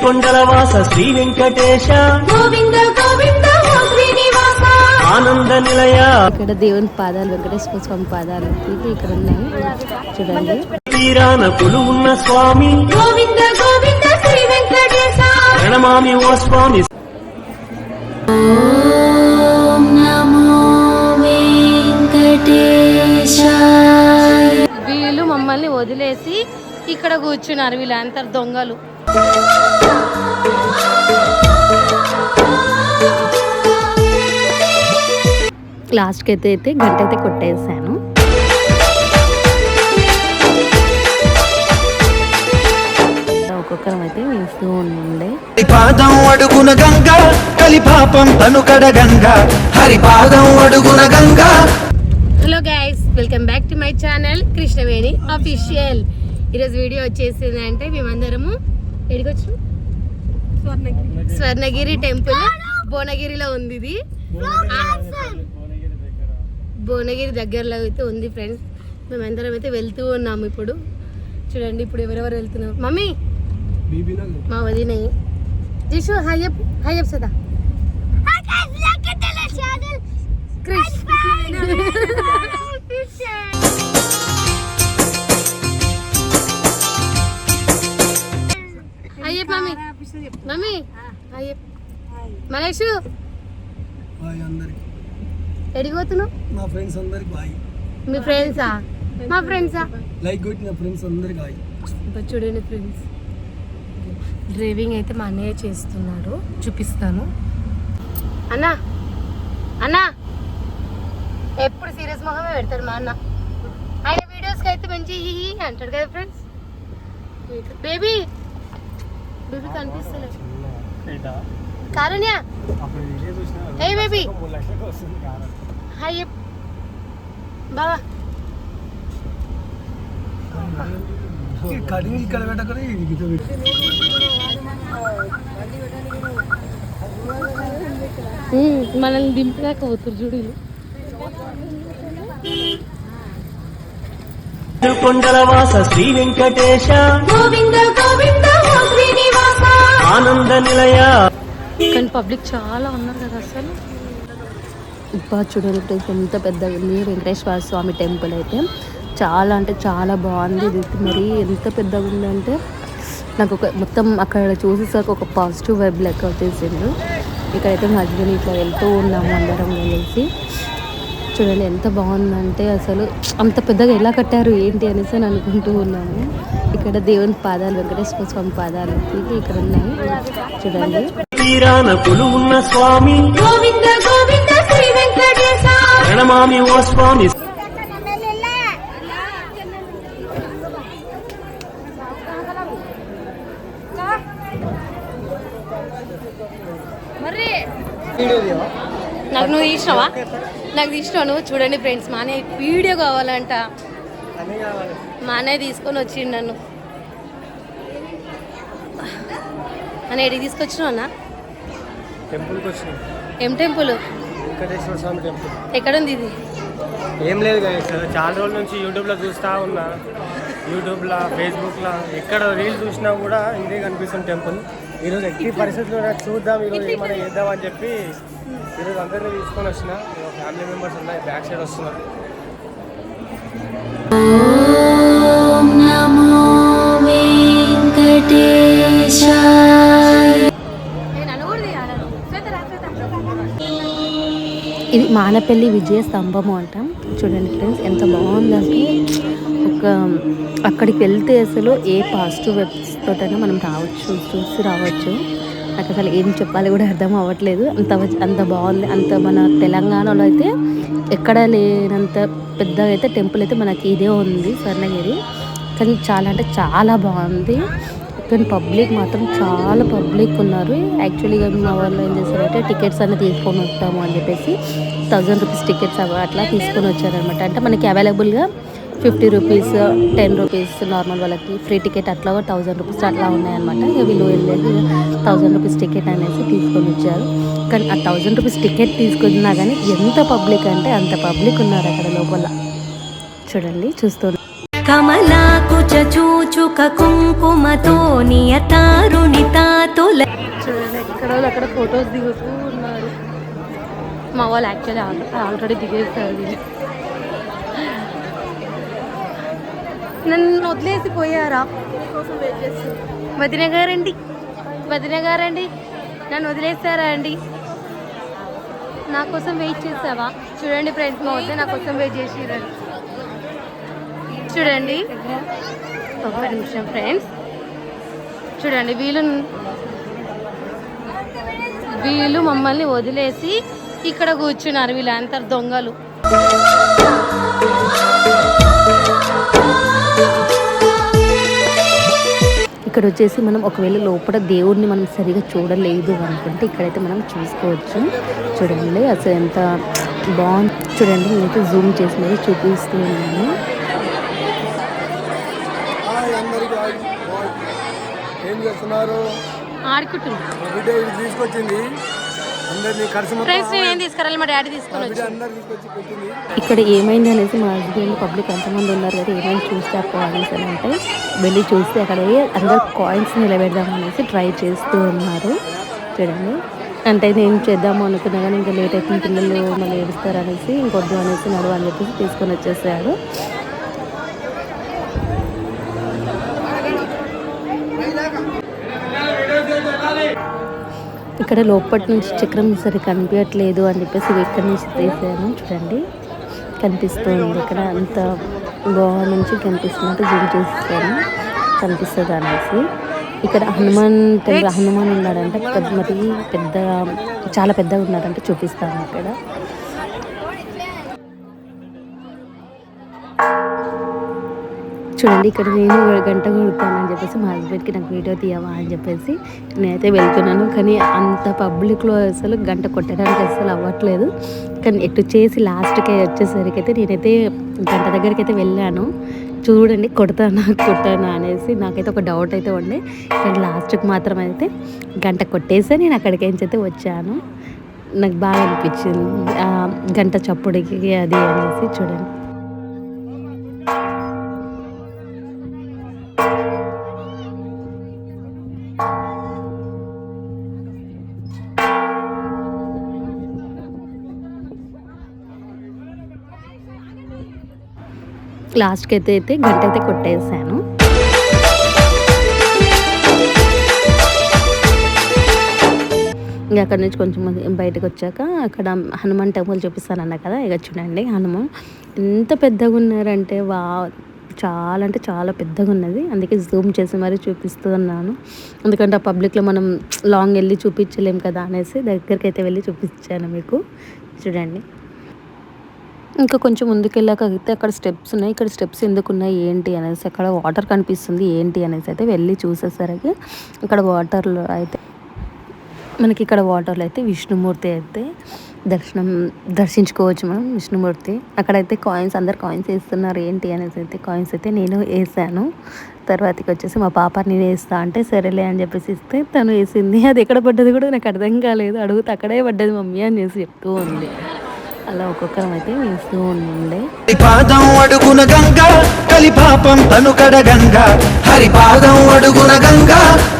కొండలవాస శ్రీ వెంకటేశ గోవింద గోవింద శ్రీనివాస ఆనంద నిలయ. ఇక్కడ దేవుని పాదాలు, వెంకటేశ్వర స్వామి పాదాలు ఇక్కడ ఉన్నాయి చూడండి. తీరాన కొలువున్న స్వామి గోవింద గోవింద శ్రీ వెంకటేశ ప్రణమామి ఓ స్వామి. ఓం నమో వెంకటేశాయ. వీళ్ళు మమ్మల్ని వదిలేసి ఇక్కడ కూర్చున్నారు, వీళ్ళంతా దొంగలు. లాస్ట్కి అయితే గంట అయితే కొట్టేసాను. ఒక్కొక్కరం అయితే వేస్తూ ఉండే. హరిపాదం అడుగున గంగా కలిపాపం తనుకడ గంగా హరిపాదం అడుగున Ganga. Hello guys, welcome back to my channel Krishnaveni official. ఈరోజు వీడియో వచ్చేసింది అంటే మేమందరము ఎడికి వచ్చాం, స్వర్ణగిరి టెంపుల్. భువనగిరిలో ఉంది ఇది, భువనగిరి దగ్గరలో అయితే ఉంది ఫ్రెండ్స్. మేమందరం అయితే వెళ్తూ ఉన్నాము. ఇప్పుడు చూడండి, ఇప్పుడు ఎవరెవరు వెళ్తున్నాం. మమ్మీ, మా వదిన జిషు హయ్యప్ హయ్యప్ సదా అయ్యప్. Mummy mummy అయ్యప్. మలేషు ఎడిపోతున్నావు? మా ఫ్రెండ్స్ అందరికి బాయ్. మీ ఫ్రెండ్సా? మా ఫ్రెండ్సా? లైక్ కొట్టిన ఫ్రెండ్స్ అందరికి బాయ్. చూడండి ఫ్రెండ్స్, డ్రైవింగ్ అయితే మా అన్నయ్య చేస్తున్నాడు, చూపిస్తాను. అన్నా అన్నా ఎప్పుడు సీరియస్ మొహమే పెడతాడు మా అన్న. ఆయన వీడియోస్కి అయితే మంచి అంటాడు కదా ఫ్రెండ్స్. బేబీ బేబీ కనిపిస్తలేదు. కారణ్య ఏ బేబీ హాయ్ బాబా. మనల్ని దింపినాక పోతురు చూడు. కొండలవాస శ్రీ వెంకటేశ గోవింద గోవింద శ్రీనివాస ఆనంద నిలయ. కానీ పబ్లిక్ చాలా ఉన్నారు కదా అసలు. ఇప్పుడు చూడండి ఫ్రెండ్స్, ఎంత పెద్దగా ఉంది వెంకటేశ్వర స్వామి టెంపుల్ అయితే. చాలా అంటే చాలా బాగుంది. ఇది మరి ఎంత పెద్దగా ఉందంటే నాకు ఒక మొత్తం అక్కడ చూసేసరికి ఒక పాజిటివ్ వైబ్ లెక్క వచ్చేసిండు. ఇక్కడైతే మా హస్బెండ్ ఇట్లా వెళ్తూ ఉన్నాము అందరం కలిసి. చూడండి ఎంత బాగుందంటే అసలు అంత పెద్దగా ఎలా కట్టారు ఏంటి అనేసి అని అనుకుంటూ ఉన్నాము. ఇక్కడ దేవుని పాదాలు, వెంకటేశ్వర స్వామి పాదాలు ఇక్కడ ఉన్నాయి చూడండి. తీరాన కొలువున్న స్వామి గోవింద గోవింద శ్రీ వెంకటేశ ప్రణమామి ఓ స్వామి. నాకు నువ్వు తీసినావా? నాకు తీసినావు నువ్వు. చూడండి ఫ్రెండ్స్, మా అన్నయ్య వీడియో కావాలంట. మా అన్నయ్య తీసుకొని వచ్చిండు నన్ను. అన్న ఎడికి తీసుకొచ్చినావు అన్న? టెంపుల్కి వచ్చిన. ఏం టెంపుల్? వెంకటేశ్వర స్వామి టెంపుల్. ఎక్కడుంది ఇది? ఏం లేదు కదా, చాలా రోజుల నుంచి యూట్యూబ్లో చూస్తూ ఉన్నా. యూట్యూబ్లో, ఫేస్బుక్లో ఎక్కడ రీల్స్ చూసినా కూడా ఇదే కనిపిస్తుంది టెంపుల్. ఈరోజు ఎట్టి పరిస్థితుల్లో చూద్దాం, ఈరోజు ఏమైనా చేద్దాం అని చెప్పి ఈరోజు అందరినీ తీసుకొని వచ్చిన. ఫ్యామిలీ మెంబర్స్ ఉన్నాయి, బ్యాక్ సైడ్ వస్తున్నారు. ఓం నమో వెంకటేశాయ. ఇది మానపల్లి విజయ స్తంభము అంటాం. చూడండి ఫ్రెండ్స్ ఎంత బాగుందంటే ఒక అక్కడికి వెళ్తే అసలు ఏ పాజిటివ్ వెబ్స్ తోటైనా మనం రావచ్చు, చూసి రావచ్చు. నాకు అసలు ఏం చెప్పాలి కూడా అర్థం అవ్వట్లేదు, అంత బాగుంది. అంత మన తెలంగాణలో అయితే ఎక్కడ లేనంత పెద్దగా అయితే టెంపుల్ అయితే మనకి ఇదే ఉంది స్వర్ణగిరి. కానీ చాలా అంటే చాలా బాగుంది. కానీ పబ్లిక్ మాత్రం చాలా పబ్లిక్ ఉన్నారు. యాక్చువల్గా మా వాళ్ళు ఏం చేశారంటే టికెట్స్ అన్నీ తీసుకొని వస్తాము అని చెప్పేసి 1000 రూపీస్ టికెట్స్ అట్లా తీసుకొని వచ్చారనమాట. అంటే మనకి అవైలబుల్గా 50 రూపీస్, 10 రూపీస్ నార్మల్ వాళ్ళకి ఫ్రీ టికెట్ అట్లా 1000 రూపీస్ అట్లా ఉన్నాయన్నమాట. ఇక వీళ్ళు వెళ్ళేది 1000 రూపీస్ టికెట్ అనేసి తీసుకొని వచ్చారు. కానీ ఆ 1000 రూపీస్ టికెట్ తీసుకున్నా కానీ ఎంత పబ్లిక్ అంటే అంత పబ్లిక్ ఉన్నారు అక్కడ లోపల. చూడండి చూస్తున్నారు. కమలాకుచ చూచుక కుంకుమతో నియతారుణితాతో చూడండి ఎక్కడ వాళ్ళు అక్కడ ఫొటోస్ దిగుతూ ఉన్నారు. మా వాళ్ళు యాక్చువల్లీ ఆల్రెడీ దిగేస్తారు. నన్ను వదిలేసి పోయారా? వదిన గారండి, వదిన గారండి, నన్ను వదిలేస్తారా అండి? నా కోసం వెయిట్ చేసావా? చూడండి ఫ్రెండ్స్, మా వద్ద నా కోసం వెయిట్ చేసిరండి. చూడండి ఒక్క నిమిషం ఫ్రెండ్స్, చూడండి వీళ్ళు మమ్మల్ని వదిలేసి ఇక్కడ కూర్చున్నారు. వీళ్ళంతా దొంగలు. ఇక్కడ వచ్చేసి మనం ఒకవేళ లోపల దేవుడిని మనం సరిగా చూడలేదు అనుకుంటే ఇక్కడైతే మనం చూసుకోవచ్చు. చూడండి అసలు ఎంత బాగుంది. చూడండి నేనైతే జూమ్ చేసి మరి చూపిస్తూ ఉన్నాను. ఏం చేస్తున్నారు? ఆడుకుంటున్నాను. తీసుకొచ్చింది తీసుకురాలి, మా డాడీ తీసుకొని వచ్చి. ఇక్కడ ఏమైంది అనేసి మా హస్బెండ్ పబ్లిక్ ఎంతమంది ఉన్నారు కదా ఏమైనా చూస్తే అనేసి అని అంటే వెళ్ళి చూస్తే అక్కడ అందరు కాయిన్స్ నిలబెడదాం అనేసి ట్రై చేస్తూ ఉన్నారు. చూడండి అంటే నేను చేద్దాము అనుకున్నా కానీ ఇంకా లేట్ అయిపోయిన పిల్లలు మళ్ళీ ఏడుస్తారు అనేసి ఇంకొద్దు అనేసి నడువు అని చెప్పేసి తీసుకొని వచ్చేసాడు. ఇక్కడ లోపటి నుంచి చక్రం సరి కనిపించట్లేదు అని చెప్పేసి ఇక్కడి నుంచి తీసాను. చూడండి కనిపిస్తుంది, ఇక్కడ అంత గోవా నుంచి కనిపిస్తున్నట్టు జూమ్ చేస్తాను కనిపిస్తుంది అనేసి. ఇక్కడ హనుమాన్ ఉన్నాడంటే మరి చాలా పెద్దగా ఉన్నాడంటే చూపిస్తాను ఇక్కడ. చూడండి ఇక్కడ నేను గంట కొడతానని చెప్పేసి మా హస్బెండ్కి నాకు వీడియో తీయవా అని చెప్పేసి నేనైతే వెళ్తున్నాను. కానీ అంత పబ్లిక్లో అసలు గంట కొట్టడానికి అసలు అవ్వట్లేదు. కానీ ఎటు చేసి లాస్ట్కి వచ్చేసరికి అయితే నేనైతే గంట దగ్గరికి అయితే వెళ్ళాను. చూడండి కొడతానా అనేసి నాకైతే ఒక డౌట్ అయితే ఉండే. కానీ లాస్ట్కి మాత్రం అయితే గంట కొట్టేసి నేను అక్కడికి అయితే వచ్చాను. నాకు బాగా అనిపించింది గంట చప్పుడికి అది అనేసి. చూడండి లాస్ట్కి అయితే గంట అయితే కొట్టేసాను. ఇంకా అక్కడ నుంచి కొంచెం బయటకు వచ్చాక అక్కడ హనుమాన్ టెంపుల్ చూపిస్తానన్నా కదా. ఇక చూడండి హనుమాన్ ఎంత పెద్దగా ఉన్నారంటే చాలా అంటే చాలా పెద్దగా ఉన్నది. అందుకే జూమ్ చేసి మరీ చూపిస్తూ ఉన్నాను. ఎందుకంటే ఆ పబ్లిక్లో మనం లాంగ్ వెళ్ళి చూపించలేం కదా అనేసి దగ్గరికి అయితే వెళ్ళి చూపించాను మీకు. చూడండి ఇంకా కొంచెం ముందుకు వెళ్ళాక అయితే అక్కడ స్టెప్స్ ఉన్నాయి. ఇక్కడ స్టెప్స్ ఎందుకు ఉన్నాయి ఏంటి అనేసి అక్కడ వాటర్ కనిపిస్తుంది ఏంటి అనేసి అయితే వెళ్ళి చూసేసరికి ఇక్కడ వాటర్లో అయితే విష్ణుమూర్తి అయితే దర్శించుకోవచ్చు మనం. విష్ణుమూర్తి అక్కడైతే అందరు కాయిన్స్ వేస్తున్నారు ఏంటి అనేసి అయితే కాయిన్స్ అయితే నేను వేసాను. తర్వాతకి వచ్చేసి మా పాప నేను వేస్తా అంటే సరేలే అని చెప్పేసి ఇస్తే తను వేసింది. అది ఎక్కడ పడ్డది కూడా నాకు అర్థం కాలేదు. అడుగుతే అక్కడే పడ్డది మమ్మీ అని చెప్తూ ఉంది. అలా ఒక్కొక్కరం అయితే వేస్తూ ఉండే. పాదం అడుగున గంగా కలిపాపం తను కడ గంగా హరిపాదం అడుగున గంగా